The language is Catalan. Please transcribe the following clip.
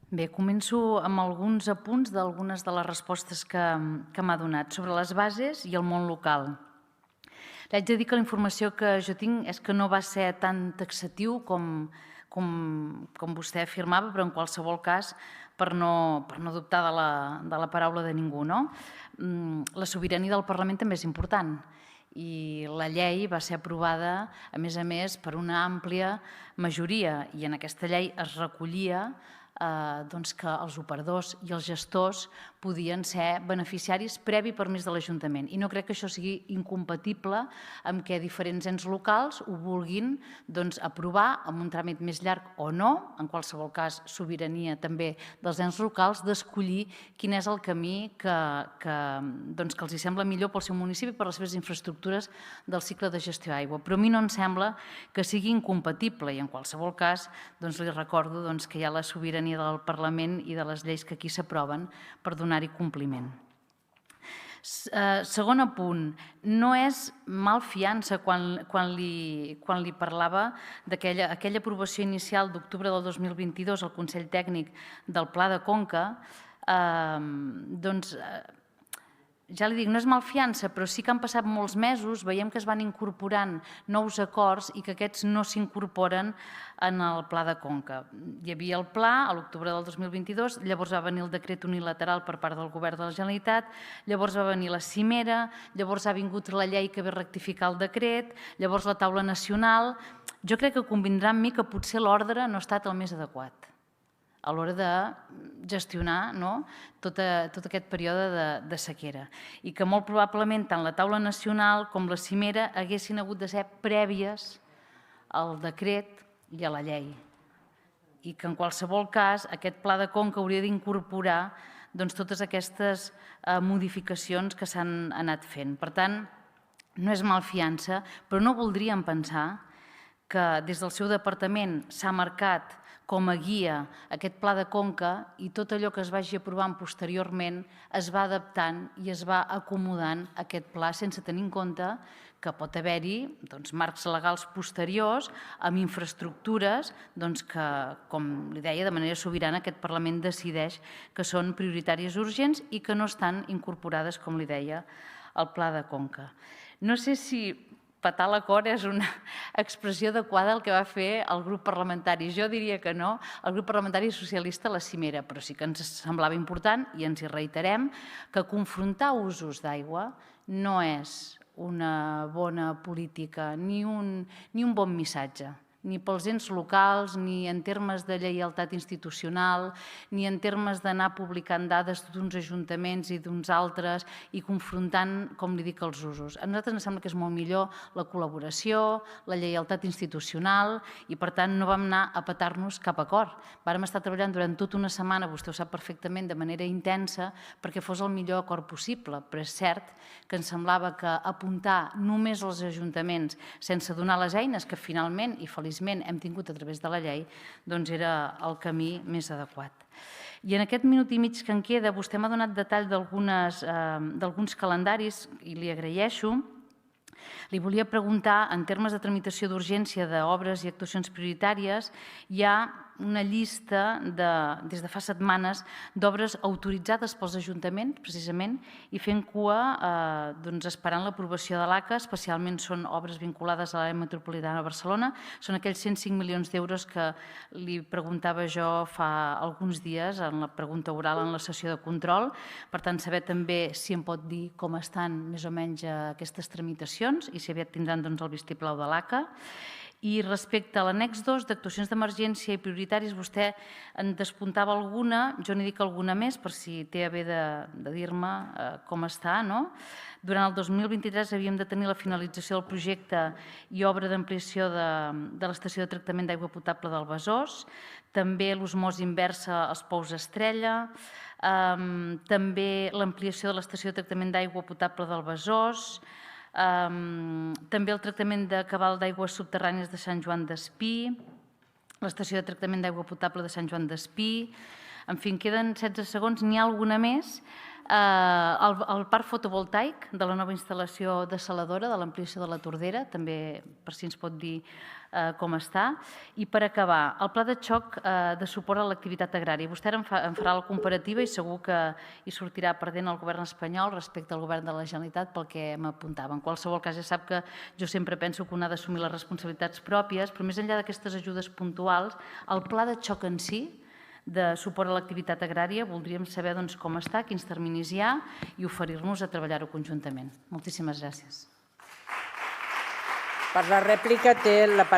Bé, començo amb alguns apunts d'algunes de les respostes que m'ha donat sobre les bases i el món local. Li haig de dir que la informació que jo tinc és que no va ser tan taxatiu com vostè afirmava, però en qualsevol cas, per no dubtar de la paraula de ningú, no? La sobirania del Parlament també és important i la llei va ser aprovada, a més, per una àmplia majoria i en aquesta llei es recollia que els operadors i els gestors podien ser beneficiaris previ permís de l'Ajuntament. I no crec que això sigui incompatible amb que diferents ens locals ho vulguin aprovar amb un tràmit més llarg o no, en qualsevol cas sobirania també dels ens locals, d'escollir quin és el camí que els sembla millor pel seu municipi, per les seves infraestructures del cicle de gestió d'aigua. Però a mi no em sembla que sigui incompatible i en qualsevol cas li recordo que hi ha la sobirania del Parlament i de les lleis que aquí s'aproven per donar-hi compliment. Segon apunt, no és malfiança quan li parlava d'aquella aprovació inicial d'octubre del 2022 al Consell Tècnic del Pla de Conca. Ja li dic, no és malfiança, però sí que han passat molts mesos, veiem que es van incorporant nous acords i que aquests no s'incorporen en el Pla de Conca. Hi havia el pla a l'octubre del 2022, llavors va venir el decret unilateral per part del Govern de la Generalitat, llavors va venir la cimera, llavors ha vingut la llei que ve a rectificar el decret, llavors la taula nacional. Jo crec que convindrà amb mi que potser l'ordre no ha estat el més adequat a l'hora de gestionar tot aquest període de sequera i que molt probablement tant la taula nacional com la cimera haguessin hagut de ser prèvies al decret i a la llei i que en qualsevol cas aquest Pla de Conca hauria d'incorporar totes aquestes modificacions que s'han anat fent. Per tant, no és malfiança, però no voldríem pensar que des del seu departament s'ha marcat com a guia aquest Pla de Conca i tot allò que es vagi aprovant posteriorment es va adaptant i es va acomodant a aquest pla sense tenir en compte que pot haver-hi marcs legals posteriors amb infraestructures que, com li deia, de manera sobirana aquest Parlament decideix que són prioritàries urgents i que no estan incorporades, com li deia, al Pla de Conca. No sé si petar l'acord és una expressió adequada al que va fer el grup parlamentari. Jo diria que no, el grup parlamentari socialista a la cimera, però sí que ens semblava important, i ens hi reiterem, que confrontar usos d'aigua no és una bona política ni un bon missatge, ni pels ens locals, ni en termes de lleialtat institucional, ni en termes d'anar publicant dades d'uns ajuntaments i d'uns altres i confrontant, com li dic, els usos. A nosaltres ens sembla que és molt millor la col·laboració, la lleialtat institucional i, per tant, no vam anar a petar-nos cap acord. Vàrem estar treballant durant tota una setmana, vostè ho sap perfectament, de manera intensa perquè fos el millor acord possible, però és cert que ens semblava que apuntar només als ajuntaments sense donar les eines que finalment i feliçment hem tingut a través de la llei, doncs era el camí més adequat. I en aquest minut i mig que em queda, vostè m'ha donat detall d'alguns calendaris i li agraeixo. Li volia preguntar, en termes de tramitació d'urgència d'obres i actuacions prioritàries, hi ha una llista des de fa setmanes d'obres autoritzades pels ajuntaments, precisament, i fent cua esperant l'aprovació de l'ACA, especialment són obres vinculades a l'àrea metropolitana de Barcelona, són aquells 105 milions d'euros que li preguntava jo fa alguns dies en la pregunta oral en la sessió de control. Per tant, saber també si em pot dir com estan més o menys aquestes tramitacions i si aviat tindran el vistiplau de l'ACA. I respecte a l'annex 2 d'actuacions d'emergència i prioritaris, vostè en despuntava alguna, jo n'hi dic alguna més per si té a bé de dir-me com està. Durant el 2023 havíem de tenir la finalització del projecte i obra d'ampliació de l'estació de tractament d'aigua potable del Besòs, també l'osmosi inversa als Pous Estrella, també l'ampliació de l'estació de tractament d'aigua potable del Besòs, també el tractament de cabal d'aigües subterrànies de Sant Joan d'Espí, l'estació de tractament d'aigua potable de Sant Joan d'Espí. En fi, em queden 16 segons, n'hi ha alguna més. el parc fotovoltaic de la nova instal·lació dessaladora de l'ampliació de la Tordera, també per si ens pot dir com està. I per acabar, el pla de xoc de suport a l'activitat agrària. Vostè ara em farà la comparativa i segur que hi sortirà perdent el govern espanyol respecte al govern de la Generalitat pel que m'apuntava. En qualsevol cas, ja sap que jo sempre penso que un ha d'assumir les responsabilitats pròpies, però més enllà d'aquestes ajudes puntuals, el pla de xoc en si de suport a l'activitat agrària, voldríem saber com està, quins terminis hi ha i oferir-nos a treballar-ho conjuntament. Moltíssimes gràcies. Per la rèplica té la paraula